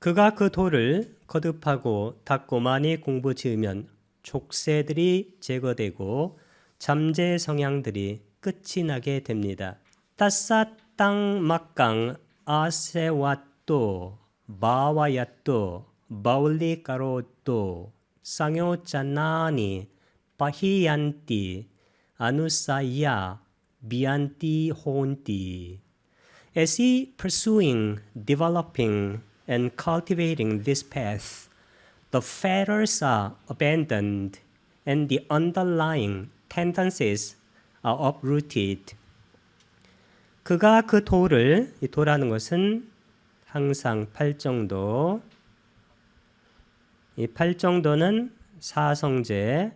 그가 그 돌을 거듭하고 닦고 많이 공부 지으면 족쇄들이 제거되고 잠재 성향들이 끝이 나게 됩니다. 따사 땅 막강 아세와또 바와야또 바울리 까로또 상요 짜나니 파히얀띠 아누사야 비안띠 혼띠. As he pursuing, developing, and cultivating this path, the fetters are abandoned and the underlying tendencies are uprooted. 그가 그 도를, 이 도라는 것은 항상 팔정도, 이 팔정도는 사성제,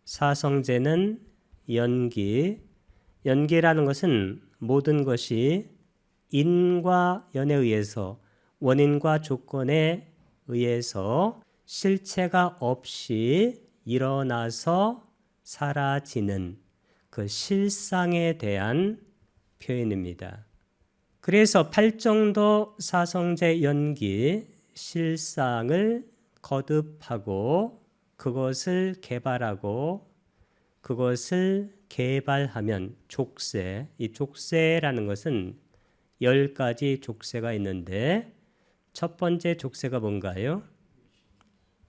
사성제는 연기, 연기라는 것은 모든 것이 인과 연에 의해서 원인과 조건에 의해서 실체가 없이 일어나서 사라지는 그 실상에 대한 표현입니다. 그래서 팔정도 사성제 연기 실상을 거듭하고 그것을 개발하고 그것을 개발하면 족쇄, 이 족쇄라는 것은 10가지 족쇄가 있는데 첫 번째 족쇄가 뭔가요?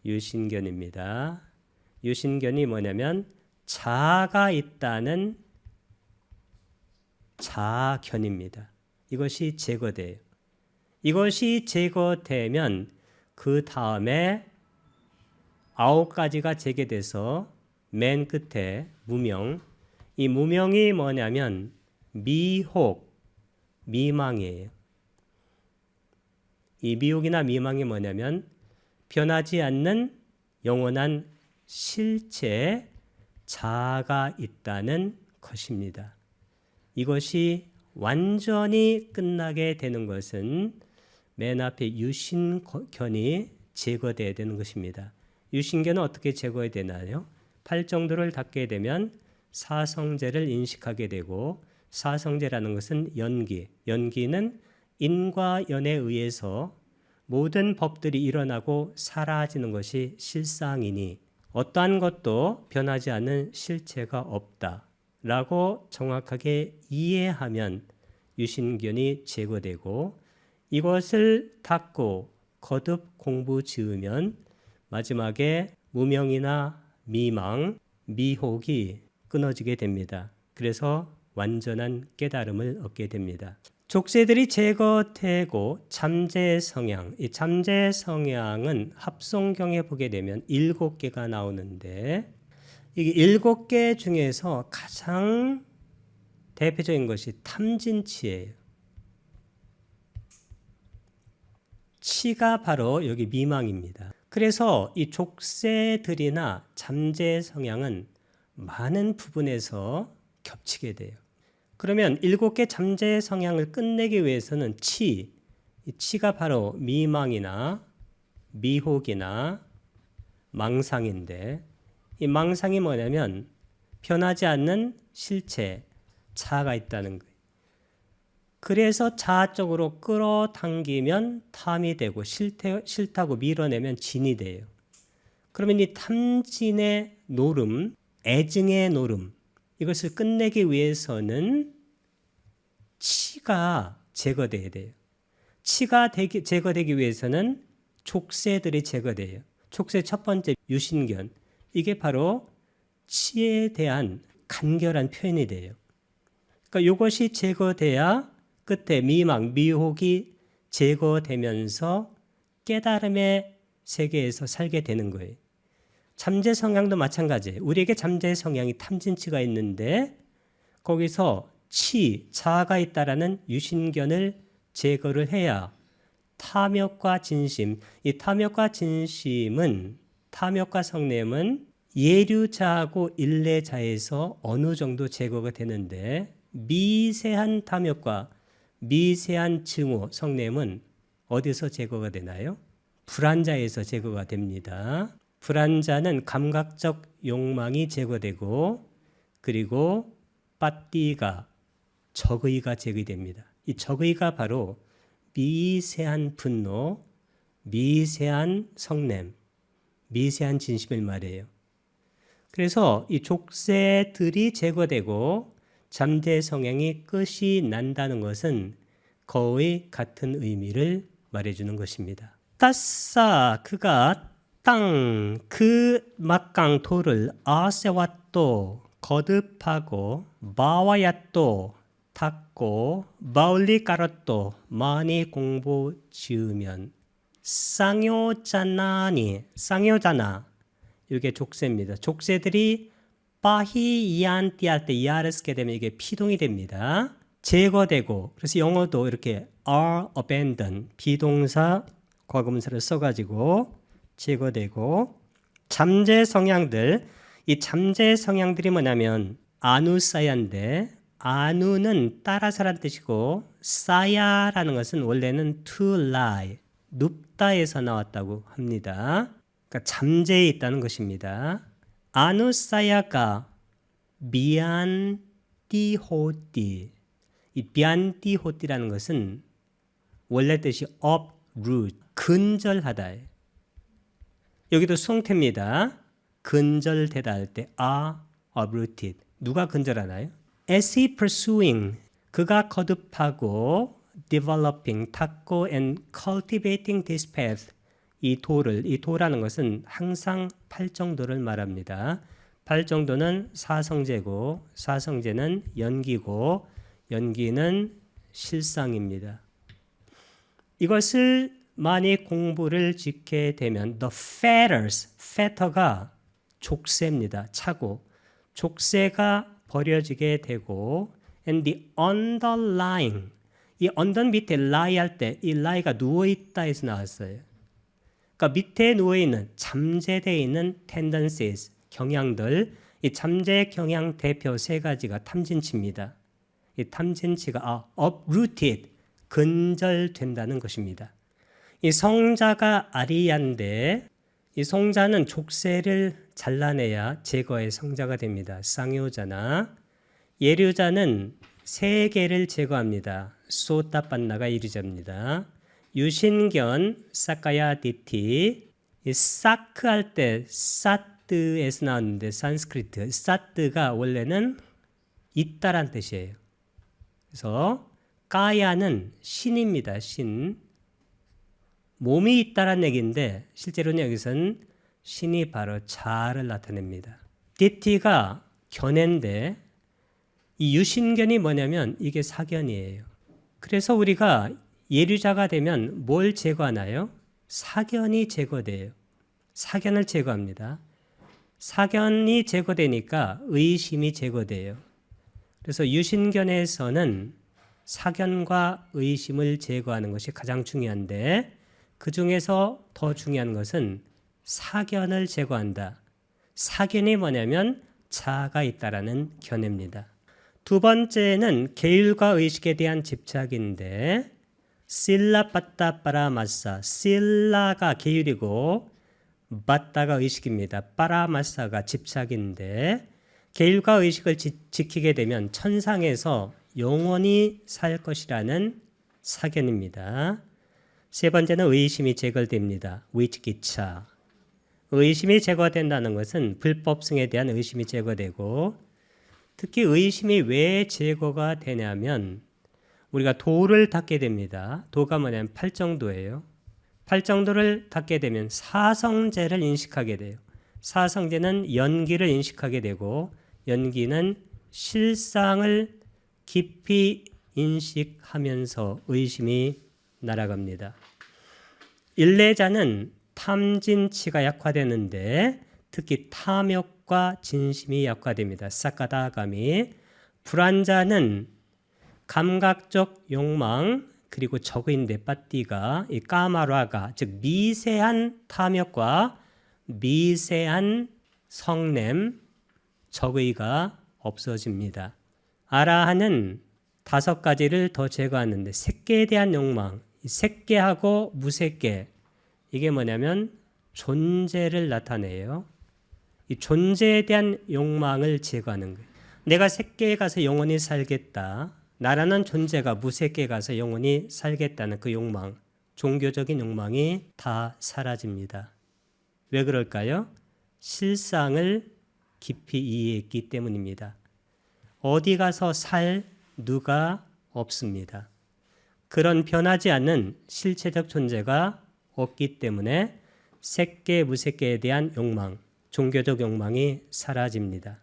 유신견입니다. 유신견이 뭐냐면 자아가 있다는 자견입니다. 이것이 제거돼요. 이것이 제거되면 그 다음에 9가지가 제거돼서 맨 끝에 무명, 이 무명이 뭐냐면 미혹, 미망이에요. 이 미혹이나 미망이 뭐냐면 변하지 않는 영원한 실체, 자아가 있다는 것입니다. 이것이 완전히 끝나게 되는 것은 맨 앞에 유신견이 제거되어야 되는 것입니다. 유신견은 어떻게 제거해야 되나요? 팔정도를 닦게 되면 사성제를 인식하게 되고 사성제라는 것은 연기, 연기는 인과 연에 의해서 모든 법들이 일어나고 사라지는 것이 실상이니 어떠한 것도 변하지 않는 실체가 없다라고 정확하게 이해하면 유신견이 제거되고 이것을 닦고 거듭 공부 지으면 마지막에 무명이나 미망, 미혹이 끊어지게 됩니다. 그래서 완전한 깨달음을 얻게 됩니다. 족쇄들이 제거되고 잠재 성향, 이 잠재 성향은 합송경에 보게 되면 7개가 나오는데 이게 7개 중에서 가장 대표적인 것이 탐진치예요. 치가 바로 여기 미망입니다. 그래서 이 족쇄들이나 잠재 성향은 많은 부분에서 겹치게 돼요. 그러면 7개 잠재 성향을 끝내기 위해서는 이 치가 바로 미망이나 미혹이나 망상인데 이 망상이 뭐냐면 변하지 않는 실체, 자아가 있다는 거예요. 그래서 자아 쪽으로 끌어당기면 탐이 되고 싫다고 밀어내면 진이 돼요. 그러면 이 탐진의 노름, 애증의 노름, 이것을 끝내기 위해서는 치가 제거돼야 돼요. 치가 제거되기 위해서는 족쇄들이 제거돼요. 족쇄 첫 번째 유신견, 이게 바로 치에 대한 간결한 표현이 돼요. 그러니까 이것이 제거돼야 끝에 미망, 미혹이 제거되면서 깨달음의 세계에서 살게 되는 거예요. 잠재 성향도 마찬가지예요. 우리에게 잠재 성향이 탐진치가 있는데 거기서 자아가 있다라는 유신견을 제거를 해야 탐욕과 진심, 이 탐욕과 진심은 탐욕과 성냄은 예류자하고 일례자에서 어느 정도 제거가 되는데 미세한 탐욕과 미세한 증오, 성냄은 어디서 제거가 되나요? 불안자에서 제거가 됩니다. 불안자는 감각적 욕망이 제거되고 그리고 빠띠가 적의가 제거됩니다. 이 적의가 바로 미세한 분노, 미세한 성냄, 미세한 진심을 말해요. 그래서 이 족쇄들이 제거되고 잠재 성향이 끝이 난다는 것은 거의 같은 의미를 말해주는 것입니다. 따싸 그가 땅 그 막강토를 아세와또 거듭하고 마와야또 닦고 마울리 깔았또 많이 공부 지으면 쌍요자나니 쌍요자나 이게 족쇄입니다. 족쇄들이 빠히이안띠 할 때 이하를 쓰게 되면 이게 피동이 됩니다. 제거되고 그래서 영어도 이렇게 are abandoned 비동사 과거분사를 써가지고 제거되고 잠재 성향들 이 잠재 성향들이 뭐냐면 아누사야인데 아누는 따라서란 뜻이고 사야라는 것은 원래는 to lie 눕다에서 나왔다고 합니다. 그러니까 잠재에 있다는 것입니다. 아누사야가 미안띠호띠 이 미안띠호띠라는 것은 원래 뜻이 uproot 근절하다. 여기도 수동태입니다. 근절되다 할 때 uprooted 누가 근절하나요? As he pursuing 그가 거듭하고 developing 닦고 and cultivating this path 이 도라는 것은 항상 팔정도를 말합니다. 팔정도는 사성제고 사성제는 연기고 연기는 실상입니다. 이것을 많이 공부를 짓게 되면 the fetters, fetter가 족쇄입니다. 차고 족쇄가 버려지게 되고 and the underlying 이 언더 밑에 lie 할 때 이 lie가 누워있다 해서 나왔어요. 그러니까 밑에 누워있는 잠재되어 있는 tendencies 경향들 이 잠재 경향 대표 세 가지가 탐진치입니다. 이 탐진치가 uprooted 근절된다는 것입니다. 이 성자가 아리야인데 이 성자는 족쇄를 잘라내야 제거의 성자가 됩니다. 쌍요자나 예류자는 세 개를 제거합니다. 소따빤나가 이류자입니다. 유신견 사카야 디티 이 사크 할 때 사뜨에서 나왔는데 산스크리트 사뜨가 원래는 있다란 뜻이에요. 그래서 까야는 신입니다. 신 몸이 있다란 얘기인데 실제로는 여기서는 신이 바로 자아를 나타냅니다. 디티가 견해인데 이 유신견이 뭐냐면 이게 사견이에요. 그래서 우리가 예류자가 되면 뭘 제거하나요? 사견이 제거돼요. 사견을 제거합니다. 사견이 제거되니까 의심이 제거돼요. 그래서 유신견에서는 사견과 의심을 제거하는 것이 가장 중요한데 그 중에서 더 중요한 것은 사견을 제거한다. 사견이 뭐냐면 자아가 있다라는 견해입니다. 두 번째는 계율과 의식에 대한 집착인데 실라 빠따 빠라마사 실라가 계율이고 빠따가 의식입니다. 빠라마사가 집착인데 계율과 의식을 지키게 되면 천상에서 영원히 살 것이라는 사견입니다. 세 번째는 의심이 제거됩니다. 위치기차. 의심이 제거된다는 것은 불법성에 대한 의심이 제거되고 특히 의심이 왜 제거가 되냐면 우리가 도를 닦게 됩니다. 도가 뭐냐면 팔정도예요. 팔정도를 닦게 되면 사성제를 인식하게 돼요. 사성제는 연기를 인식하게 되고 연기는 실상을 깊이 인식하면서 의심이 날아갑니다. 일례자는 탐진치가 약화되는데 특히 탐욕과 진심이 약화됩니다. 사카다감이. 불안자는 감각적 욕망 그리고 적의인데 빠띠가 이 까마라가 즉 미세한 탐욕과 미세한 성냄 적의가 없어집니다. 아라한은 5가지를 더 제거하는데 색계에 대한 욕망 이 색계하고 무색계 이게 뭐냐면 존재를 나타내요. 이 존재에 대한 욕망을 제거하는 거예요. 내가 색계에 가서 영원히 살겠다. 나라는 존재가 무색계에 가서 영원히 살겠다는 그 욕망 종교적인 욕망이 다 사라집니다. 왜 그럴까요? 실상을 깊이 이해했기 때문입니다. 어디 가서 살 누가 없습니다. 그런 변하지 않는 실체적 존재가 없기 때문에 색계, 무색계에 대한 욕망, 종교적 욕망이 사라집니다.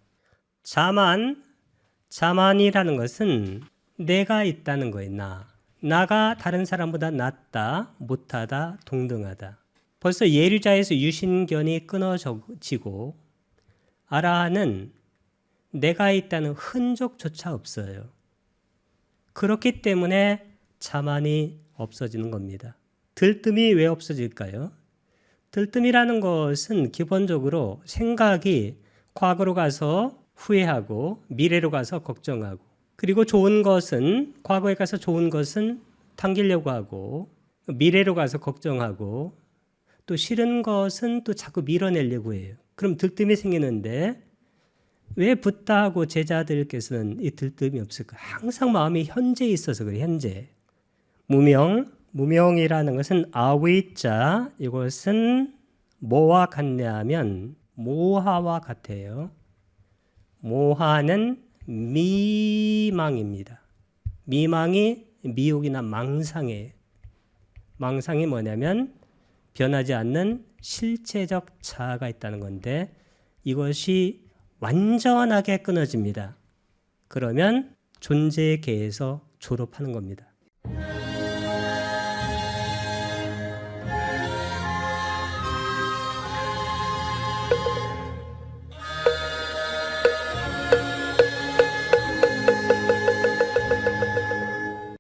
자만이라는 것은 내가 있다는 거예요. 나가 다른 사람보다 낫다, 못하다, 동등하다. 벌써 예류자에서 유신견이 끊어지고 아라한은 내가 있다는 흔적조차 없어요. 그렇기 때문에 자만이 없어지는 겁니다. 들뜸이 왜 없어질까요? 들뜸이라는 것은 기본적으로 생각이 과거로 가서 후회하고 미래로 가서 걱정하고, 그리고 좋은 것은 과거에 가서 좋은 것은 당기려고 하고, 미래로 가서 걱정하고, 또 싫은 것은 또 자꾸 밀어내려고 해요. 그럼 들뜸이 생기는데 왜 붓다하고 제자들께서는 이 들뜸이 없을까? 항상 마음이 현재에 있어서 그래요. 현재. 무명이라는 것은 아위자, 이것은 뭐와 같냐면 모하와 같아요. 모하는 미망입니다. 미망이 미혹이나 망상이에요. 망상이 뭐냐면 변하지 않는 실체적 자아가 있다는 건데 이것이 완전하게 끊어집니다. 그러면 존재의 계에서 졸업하는 겁니다.